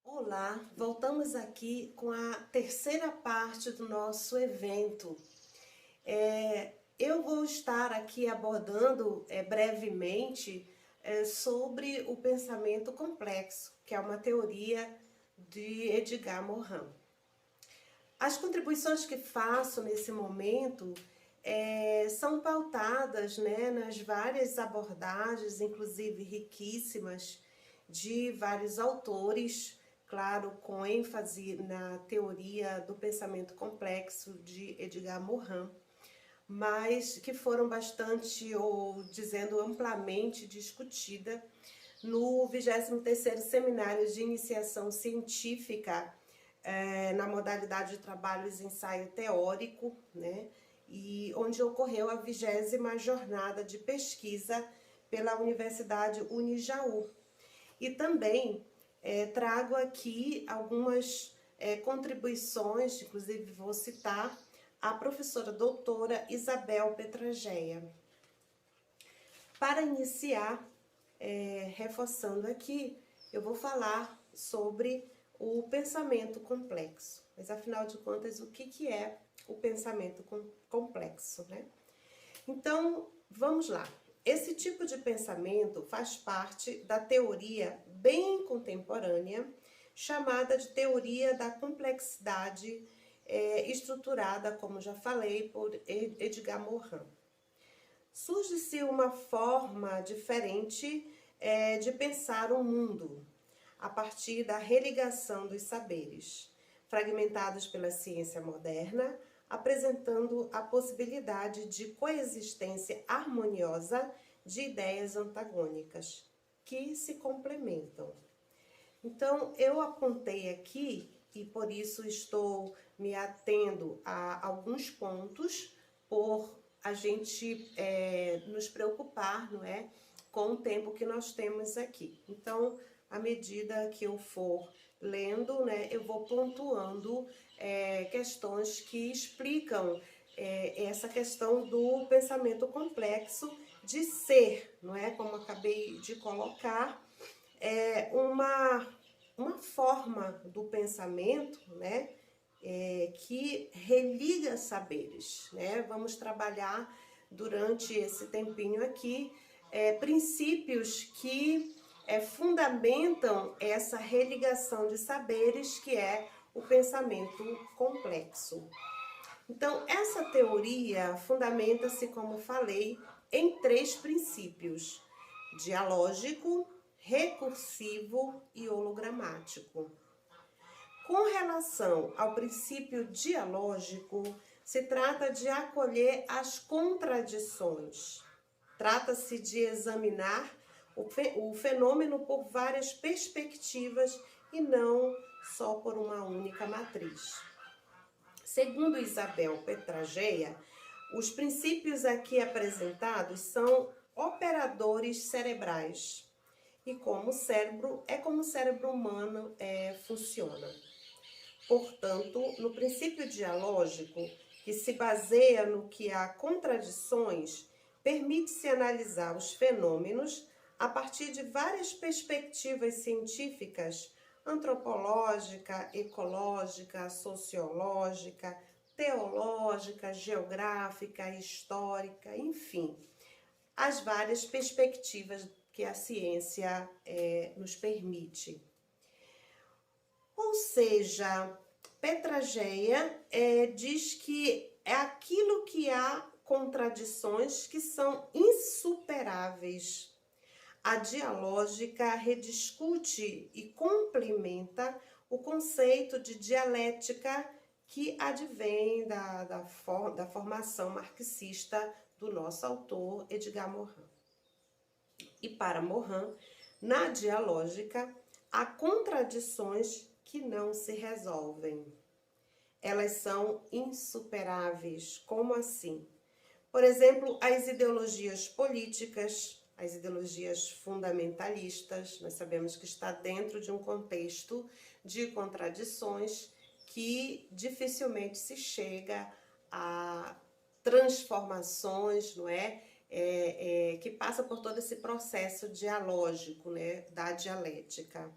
Olá, voltamos aqui com a terceira parte do nosso evento. Eu vou estar aqui abordando brevemente sobre o pensamento complexo, que é uma teoria de Edgar Morin. As contribuições que faço nesse momento são pautadas, nas várias abordagens, inclusive riquíssimas, de vários autores, claro, com ênfase na teoria do pensamento complexo de Edgar Morin, mas que foram bastante, ou dizendo amplamente, discutida no 23º Seminário de Iniciação Científica na modalidade de trabalhos ensaio teórico, e onde ocorreu a 20ª jornada de pesquisa pela Universidade Unijaú. E também trago aqui algumas contribuições, inclusive vou citar a professora doutora Isabel Petrageia. Para iniciar, reforçando aqui, eu vou falar sobre o pensamento complexo. Mas, afinal de contas, o que é o pensamento complexo, Então, vamos lá. Esse tipo de pensamento faz parte da teoria bem contemporânea, chamada de teoria da complexidade estruturada, como já falei, por Edgar Morin. Surge-se uma forma diferente de pensar o mundo, a partir da religação dos saberes, fragmentados pela ciência moderna, apresentando a possibilidade de coexistência harmoniosa de ideias antagônicas, que se complementam. Então, eu apontei aqui, e por isso estou me atendo a alguns pontos, por a gente nos preocupar, com o tempo que nós temos aqui. Então, à medida que eu for lendo, eu vou pontuando questões que explicam essa questão do pensamento complexo de ser, como acabei de colocar, uma forma do pensamento, que religa saberes, Vamos trabalhar durante esse tempinho aqui princípios que fundamentam essa religação de saberes, que é o pensamento complexo. Então, essa teoria fundamenta-se, como falei, em 3 princípios: dialógico, recursivo e hologramático. Com relação ao princípio dialógico, se trata de acolher as contradições. Trata-se de examinar o fenômeno por várias perspectivas e não só por uma única matriz. Segundo Isabel Petrageia, os princípios aqui apresentados são operadores cerebrais e como o cérebro humano funciona. Portanto, no princípio dialógico, que se baseia no que há contradições, permite-se analisar os fenômenos a partir de várias perspectivas científicas, antropológica, ecológica, sociológica, teológica, geográfica, histórica, enfim, as várias perspectivas que a ciência nos permite. Ou seja, Petrageia diz que é aquilo que há contradições que são insuperáveis. A dialógica rediscute e complementa o conceito de dialética que advém da formação marxista do nosso autor Edgar Morin. E para Morin, na dialógica, há contradições que não se resolvem. Elas são insuperáveis. Como assim? Por exemplo, as ideologias políticas, as ideologias fundamentalistas, nós sabemos que está dentro de um contexto de contradições que dificilmente se chega a transformações, que passa por todo esse processo dialógico, da dialética.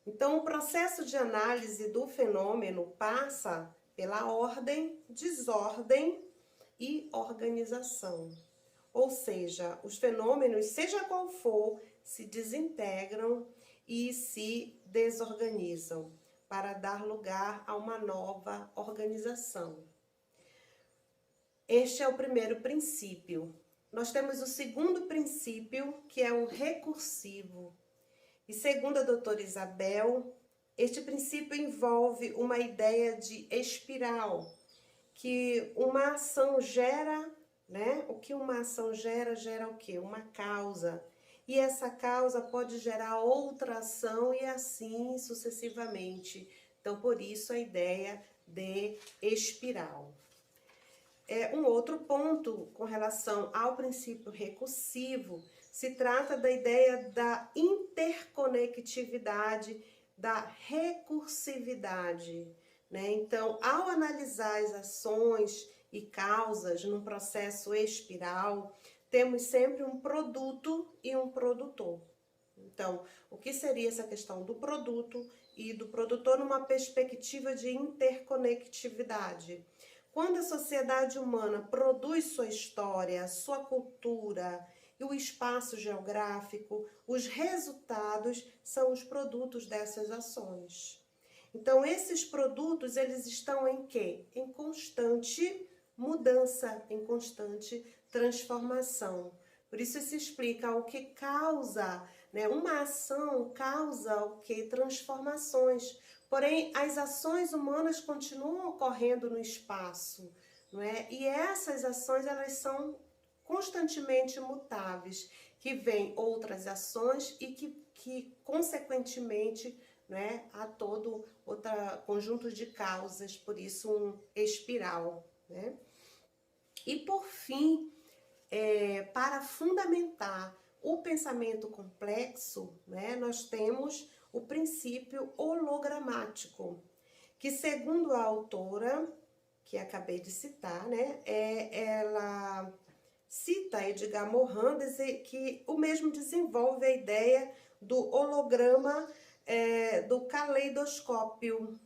Então, o processo de análise do fenômeno passa pela ordem, desordem e organização. Ou seja, os fenômenos, seja qual for, se desintegram e se desorganizam para dar lugar a uma nova organização. Este é o primeiro princípio. Nós temos o segundo princípio, que é o recursivo. E segundo a doutora Isabel, este princípio envolve uma ideia de espiral, que uma ação gera, né? O que uma ação gera, gera o quê? Uma causa. E essa causa pode gerar outra ação e assim sucessivamente. Então, por isso a ideia de espiral. Um outro ponto com relação ao princípio recursivo, se trata da ideia da interconectividade, da recursividade, né? Então, ao analisar as ações e causas num processo espiral, temos sempre um produto e um produtor. Então, o que seria essa questão do produto e do produtor numa perspectiva de interconectividade? Quando a sociedade humana produz sua história, sua cultura e o espaço geográfico, os resultados são os produtos dessas ações. Então, esses produtos, eles estão em quê? Em constante mudança, em constante transformação. Por isso se explica o que causa, né? Uma ação causa o que? Transformações. Porém, as ações humanas continuam ocorrendo no espaço, não é? E essas ações, elas são constantemente mutáveis, que vêm outras ações e que consequentemente, né, há todo outro conjunto de causas, por isso um espiral, né? E por fim, para fundamentar o pensamento complexo, né, nós temos o princípio hologramático, que segundo a autora, que acabei de citar, né, ela cita Edgar Morin, que o mesmo desenvolve a ideia do holograma do caleidoscópio,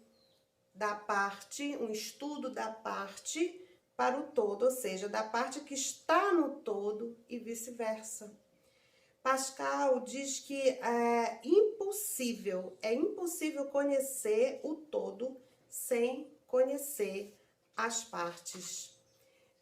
da parte, um estudo da parte para o todo, ou seja, da parte que está no todo e vice-versa. Pascal diz que é impossível conhecer o todo sem conhecer as partes.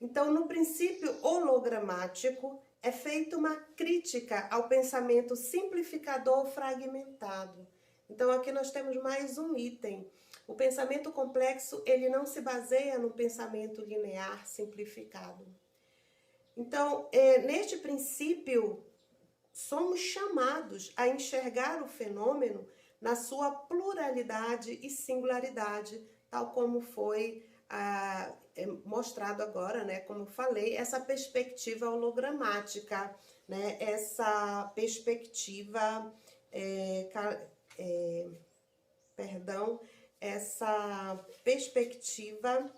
Então, no princípio hologramático, é feita uma crítica ao pensamento simplificador fragmentado. Então, aqui nós temos mais um item. O pensamento complexo, ele não se baseia no pensamento linear simplificado. Então, neste princípio, somos chamados a enxergar o fenômeno na sua pluralidade e singularidade, tal como foi mostrado agora, né? Como falei, essa perspectiva hologramática, né? Essa perspectiva, essa perspectiva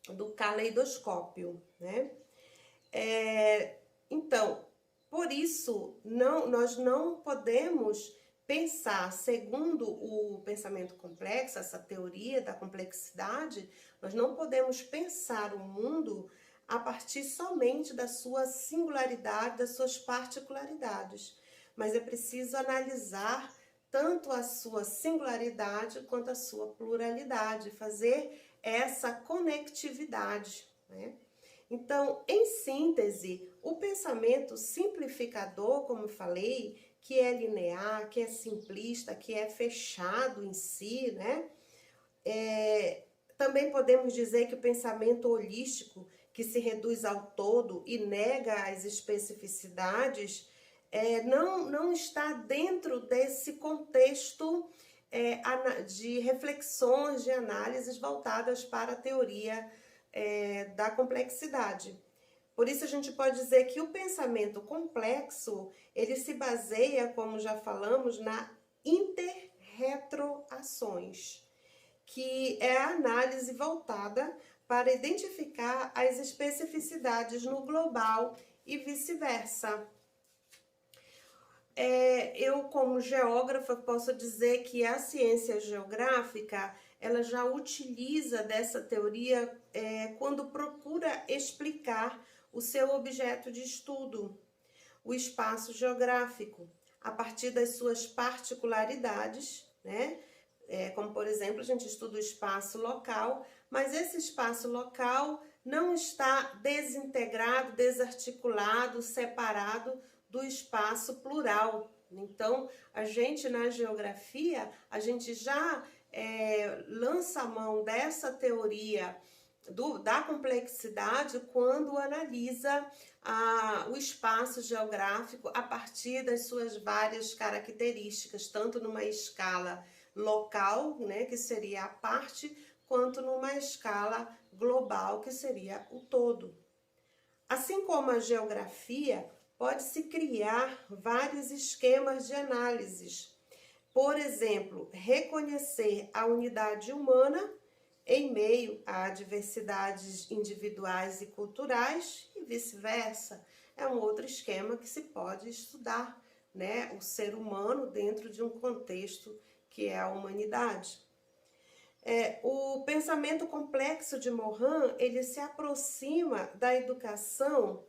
do caleidoscópio, né? Então, por isso, nós não podemos pensar, segundo o pensamento complexo, essa teoria da complexidade, nós não podemos pensar o mundo a partir somente da sua singularidade, das suas particularidades. Mas é preciso analisar tanto a sua singularidade quanto a sua pluralidade, fazer essa conectividade, né? Então, em síntese, o pensamento simplificador, como falei, que é linear, que é simplista, que é fechado em si, né? Também podemos dizer que o pensamento holístico, que se reduz ao todo e nega as especificidades, não está dentro desse contexto de reflexões, de análises voltadas para a teoria da complexidade. Por isso a gente pode dizer que o pensamento complexo, ele se baseia, como já falamos, na interretroações, que é a análise voltada para identificar as especificidades no global e vice-versa. Eu, como geógrafa, posso dizer que a ciência geográfica, ela já utiliza dessa teoria quando procura explicar o seu objeto de estudo, o espaço geográfico, a partir das suas particularidades, né? Como, por exemplo, a gente estuda o espaço local, mas esse espaço local não está desintegrado, desarticulado, separado do espaço plural. Então, a gente na geografia, a gente já lança a mão dessa teoria da complexidade quando analisa o espaço geográfico a partir das suas várias características, tanto numa escala local, né, que seria a parte, quanto numa escala global, que seria o todo. Assim como a geografia, pode-se criar vários esquemas de análises. Por exemplo, reconhecer a unidade humana em meio a diversidades individuais e culturais e vice-versa. É um outro esquema que se pode estudar, né? O ser humano dentro de um contexto que é a humanidade. O pensamento complexo de Morin, ele se aproxima da educação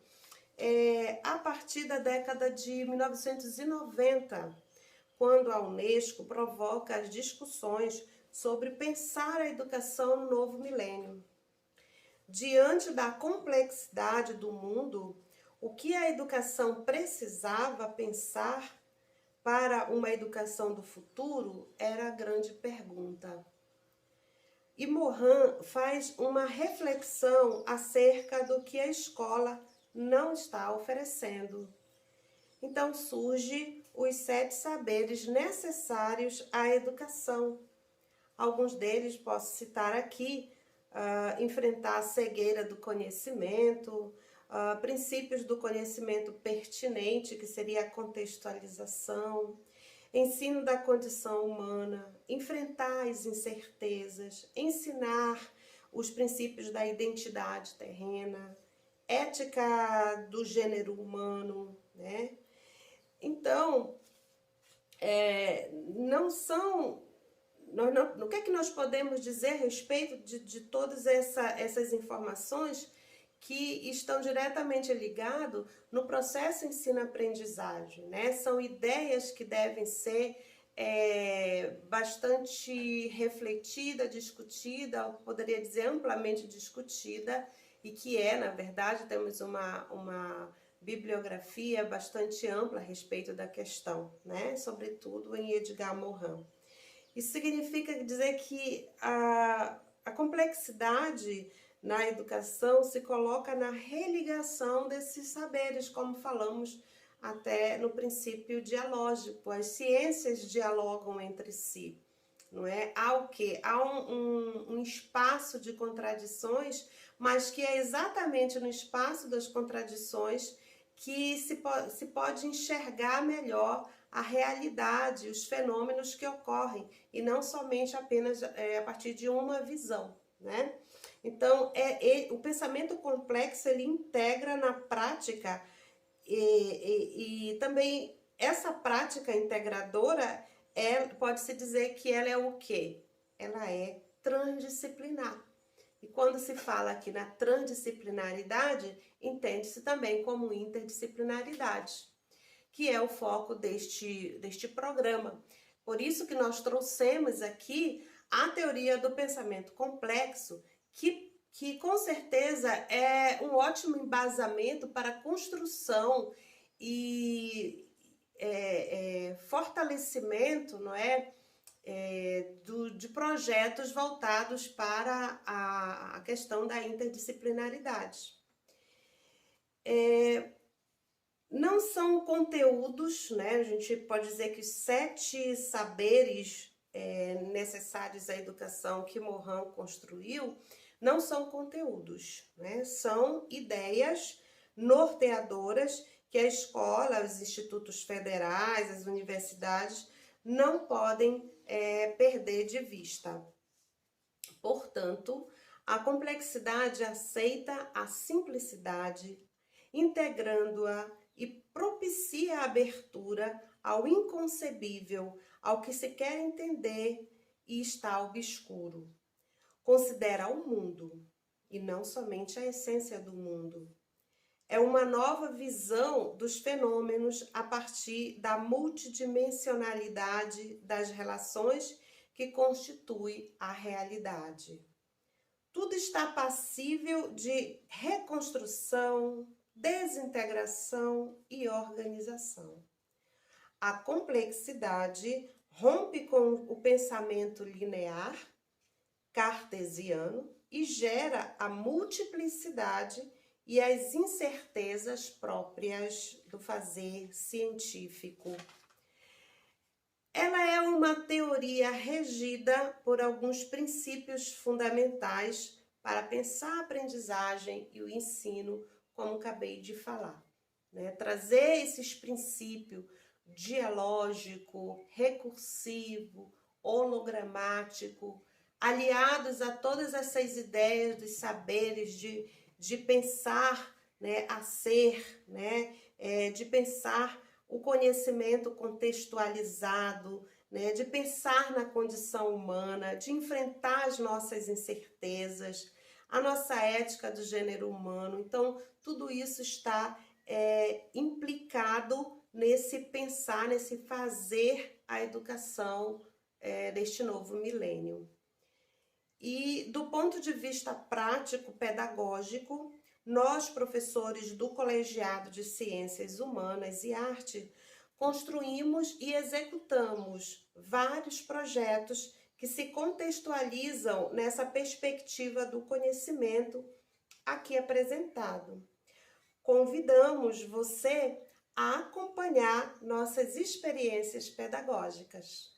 a partir da década de 1990, quando a Unesco provoca as discussões sobre pensar a educação no novo milênio. Diante da complexidade do mundo, o que a educação precisava pensar para uma educação do futuro era a grande pergunta. E Morin faz uma reflexão acerca do que a escola não está oferecendo. Então surge os 7 saberes necessários à educação. Alguns deles posso citar aqui: enfrentar a cegueira do conhecimento, princípios do conhecimento pertinente, que seria a contextualização, ensino da condição humana, enfrentar as incertezas, ensinar os princípios da identidade terrena, ética do gênero humano, né? Então, não são... o que é que nós podemos dizer a respeito de todas essas informações que estão diretamente ligadas no processo ensino-aprendizagem, né? São ideias que devem ser bastante refletida, discutida, poderia dizer amplamente discutida, e que na verdade, temos uma bibliografia bastante ampla a respeito da questão, né? Sobretudo em Edgar Morin. Isso significa dizer que a complexidade na educação se coloca na religação desses saberes, como falamos até no princípio dialógico. As ciências dialogam entre si, não é? Há o quê? Há um espaço de contradições, mas que é exatamente no espaço das contradições que se pode enxergar melhor a realidade, os fenômenos que ocorrem, e não somente apenas a partir de uma visão, né? Então, o pensamento complexo, ele integra na prática, e também essa prática integradora, pode-se dizer que ela é o quê? Ela é transdisciplinar. E quando se fala aqui na transdisciplinaridade, entende-se também como interdisciplinaridade, que é o foco deste programa. Por isso que nós trouxemos aqui a teoria do pensamento complexo, que com certeza é um ótimo embasamento para a construção e fortalecimento, não é? De projetos voltados para a questão da interdisciplinaridade. Não são conteúdos, né? A gente pode dizer que os 7 saberes necessários à educação que Morin construiu não são conteúdos, né? São ideias norteadoras que a escola, os institutos federais, as universidades não podem perder de vista. Portanto, a complexidade aceita a simplicidade, integrando-a e propicia a abertura ao inconcebível, ao que se quer entender e está obscuro. Considera o mundo, e não somente a essência do mundo. É uma nova visão dos fenômenos a partir da multidimensionalidade das relações que constitui a realidade. Tudo está passível de reconstrução, desintegração e organização. A complexidade rompe com o pensamento linear, cartesiano, e gera a multiplicidade e as incertezas próprias do fazer científico. Ela é uma teoria regida por alguns princípios fundamentais para pensar a aprendizagem e o ensino, como acabei de falar. Trazer esses princípios dialógico, recursivo, hologramático, aliados a todas essas ideias dos saberes de pensar, a ser, de pensar o conhecimento contextualizado, de pensar na condição humana, de enfrentar as nossas incertezas, a nossa ética do gênero humano. Então, tudo isso está implicado nesse pensar, nesse fazer a educação deste novo milênio. E do ponto de vista prático, pedagógico, nós, professores do Colegiado de Ciências Humanas e Arte, construímos e executamos vários projetos que se contextualizam nessa perspectiva do conhecimento aqui apresentado. Convidamos você a acompanhar nossas experiências pedagógicas.